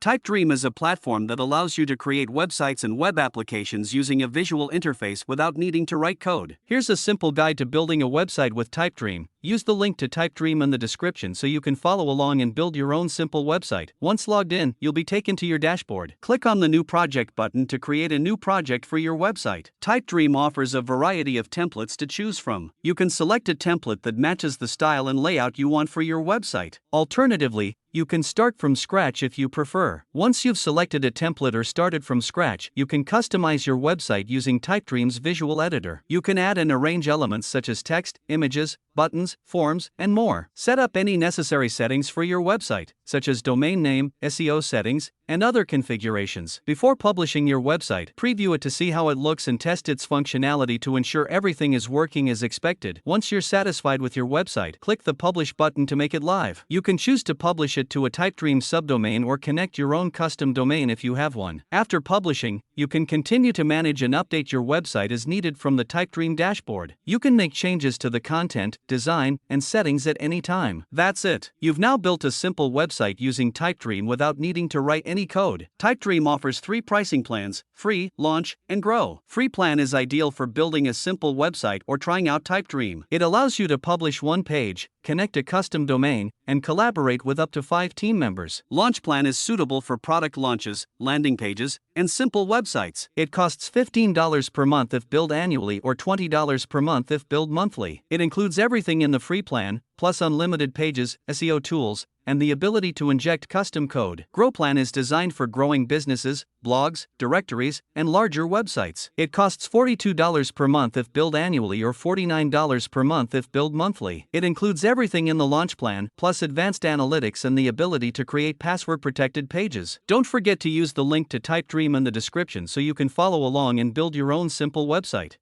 Typedream is a platform that allows you to create websites and web applications using a visual interface without needing to write code. Here's a simple guide to building a website with Typedream. Use the link to Typedream in the description so you can follow along and build your own simple website. Once logged in, you'll be taken to your dashboard. Click on the New Project button to create a new project for your website. Typedream offers a variety of templates to choose from. You can select a template that matches the style and layout you want for your website. Alternatively, you can start from scratch if you prefer. Once you've selected a template or started from scratch, you can customize your website using Typedream's visual editor. You can add and arrange elements such as text, images, buttons, forms, and more. Set up any necessary settings for your website, such as domain name, SEO settings, and other configurations. Before publishing your website, preview it to see how it looks and test its functionality to ensure everything is working as expected. Once you're satisfied with your website, click the Publish button to make it live. You can choose to publish it to a Typedream subdomain or connect your own custom domain if you have one. After publishing, you can continue to manage and update your website as needed from the Typedream dashboard. You can make changes to the content, design, and settings at any time. That's it. You've now built a simple website using Typedream without needing to write any code. Typedream offers 3 pricing plans: free, launch, and grow. Free plan is ideal for building a simple website or trying out Typedream. It allows you to publish one page, connect a custom domain, and collaborate with up to 5 team members. Launch plan is suitable for product launches, landing pages, and simple websites. It costs $15 per month if billed annually or $20 per month if billed monthly. It includes everything in the free plan, plus unlimited pages, SEO tools, and the ability to inject custom code. Grow plan is designed for growing businesses, blogs, directories, and larger websites. It costs $42 per month if billed annually or $49 per month if billed monthly. It includes everything in the launch plan, plus advanced analytics and the ability to create password-protected pages. Don't forget to use the link to Typedream in the description so you can follow along and build your own simple website.